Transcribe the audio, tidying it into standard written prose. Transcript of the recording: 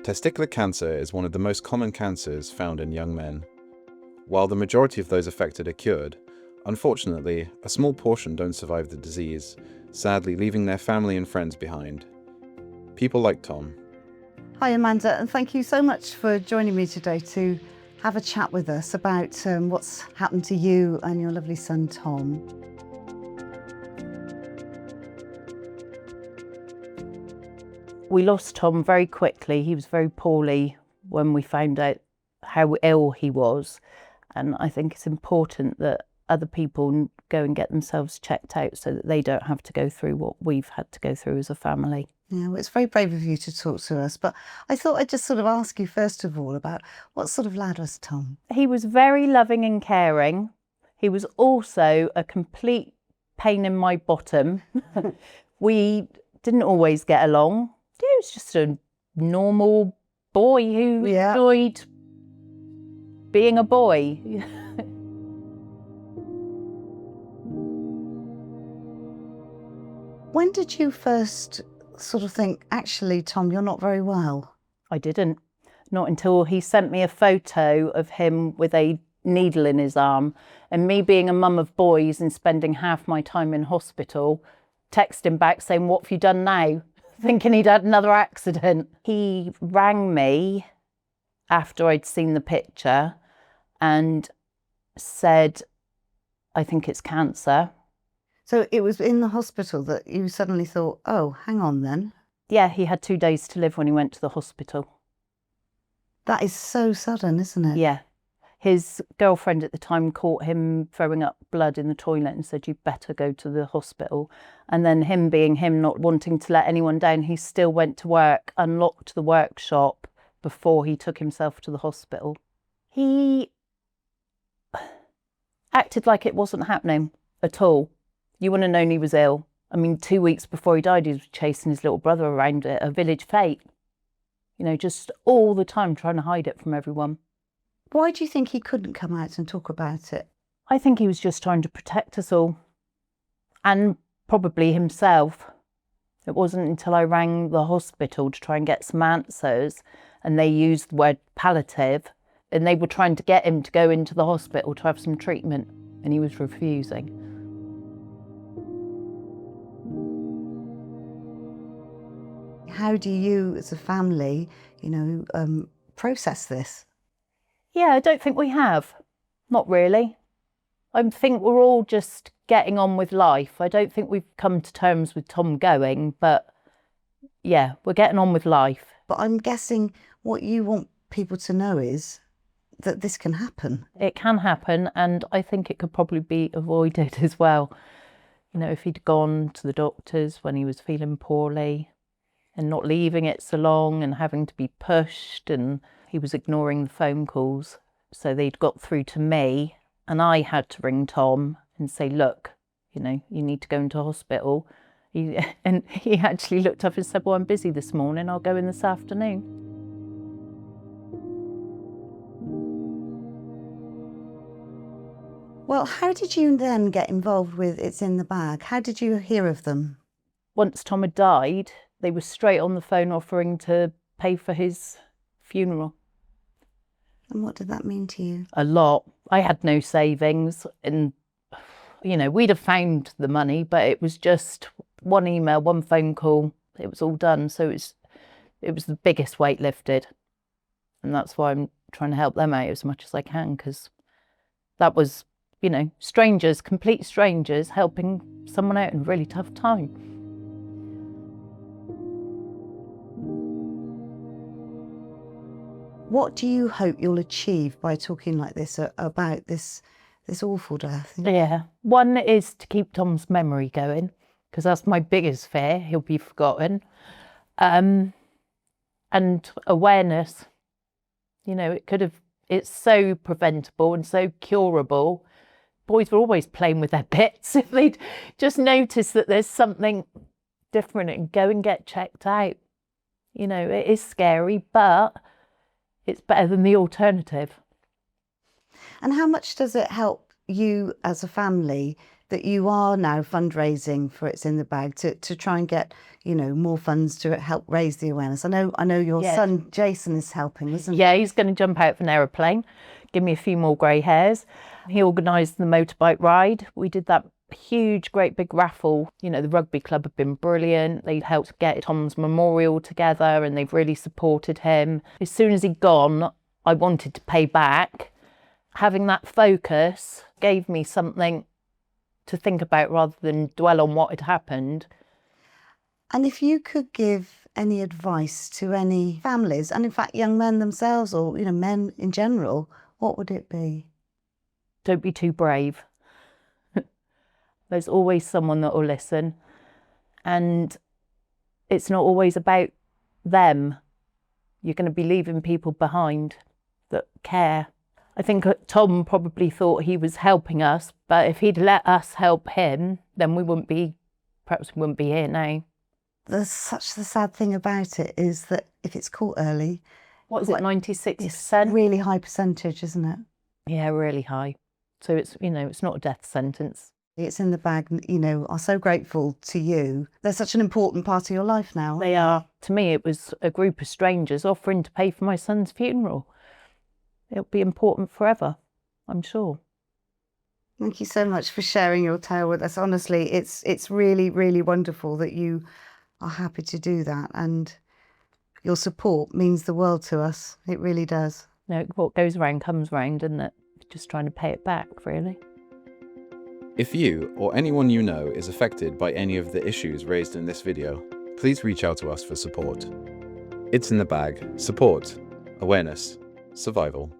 Testicular cancer is one of the most common cancers found in young men. While the majority of those affected are cured, unfortunately, a small portion don't survive the disease, sadly leaving their family and friends behind. People like Tom. Hi Amanda, and thank you so much for joining me today to have a chat with us about what's happened to you and your lovely son Tom. We lost Tom very quickly. He was very poorly when we found out how ill he was. And I think it's important that other people go and get themselves checked out so that they don't have to go through what we've had to go through as a family. Yeah, well, it's very brave of you to talk to us, but I thought I'd just sort of ask you first of all about what sort of lad was Tom? He was very loving and caring. He was also a complete pain in my bottom. We didn't always get along. He was just a normal boy who enjoyed being a boy. When did you first sort of think, actually, Tom, you're not very well? I didn't. Not until he sent me a photo of him with a needle in his arm, and me being a mum of boys and spending half my time in hospital, texting back saying, "What have you done now?" Thinking he'd had another accident. He rang me after I'd seen the picture and said, "I think it's cancer." So it was in the hospital that you suddenly thought, oh, hang on then. Yeah, he had 2 days to live when he went to the hospital. That is so sudden, isn't it? Yeah. His girlfriend at the time caught him throwing up blood in the toilet and said, "You'd better go to the hospital." And then him being him, not wanting to let anyone down, he still went to work, unlocked the workshop before he took himself to the hospital. He acted like it wasn't happening at all. You wouldn't have known he was ill. I mean, 2 weeks before he died, he was chasing his little brother around at a village fete. You know, just all the time trying to hide it from everyone. Why do you think he couldn't come out and talk about it? I think he was just trying to protect us all. And probably himself. It wasn't until I rang the hospital to try and get some answers, and they used the word palliative, and they were trying to get him to go into the hospital to have some treatment, and he was refusing. How do you, as a family, process this? Yeah, I don't think we have. Not really. I think we're all just getting on with life. I don't think we've come to terms with Tom going, but yeah, we're getting on with life. But I'm guessing what you want people to know is that this can happen. It can happen, and I think it could probably be avoided as well. You know, if he'd gone to the doctors when he was feeling poorly and not leaving it so long and having to be pushed, and he was ignoring the phone calls. So they'd got through to me and I had to ring Tom and say, "Look, you need to go into hospital." And he actually looked up and said, "Well, I'm busy this morning. I'll go in this afternoon." Well, how did you then get involved with It's in the Bag? How did you hear of them? Once Tom had died, they were straight on the phone offering to pay for his funeral. And what did that mean to you? A lot. I had no savings, and we'd have found the money, but it was just one email, one phone call. It was all done. So it was the biggest weight lifted, and that's why I'm trying to help them out as much as I can, because that was, strangers, complete strangers, helping someone out in a really tough time. What do you hope you'll achieve by talking like this about this awful death? Yeah. One is to keep Tom's memory going, because that's my biggest fear. He'll be forgotten. And awareness. It's so preventable and so curable. Boys were always playing with their bits. If they'd just notice that there's something different and go and get checked out. It is scary, but it's better than the alternative. And how much does it help you as a family that you are now fundraising for It's in the Bag to try and get, you know, more funds to help raise the awareness. I know your Yes. son Jason is helping, isn't he? Yeah, he's going to jump out of an aeroplane, give me a few more grey hairs. He organised the motorbike ride. We did that huge, great big raffle. You know, the rugby club have been brilliant. They helped get Tom's memorial together and they've really supported him. As soon as he'd gone, I wanted to pay back. Having that focus gave me something to think about rather than dwell on what had happened. And if you could give any advice to any families, and in fact young men themselves, or, you know, men in general, what would it be? Don't be too brave. There's always someone that will listen. And it's not always about them. You're going to be leaving people behind that care. I think Tom probably thought he was helping us, but if he'd let us help him, then perhaps we wouldn't be here now. The sad thing about it is that if it's caught early, What is it, What- 96%? it's really high percentage, isn't it? Yeah, really high. So it's, you know, it's not a death sentence. It's in the Bag, you know, are so grateful to you. They're such an important part of your life now. They are. To me, it was a group of strangers offering to pay for my son's funeral. It'll be important forever, I'm sure. Thank you so much for sharing your tale with us. Honestly, it's really, really wonderful that you are happy to do that, and your support means the world to us. It really does. You know, what goes around comes round, isn't it? Just trying to pay it back, really. If you or anyone you know is affected by any of the issues raised in this video, please reach out to us for support. It's in the Bag. Support, awareness, survival.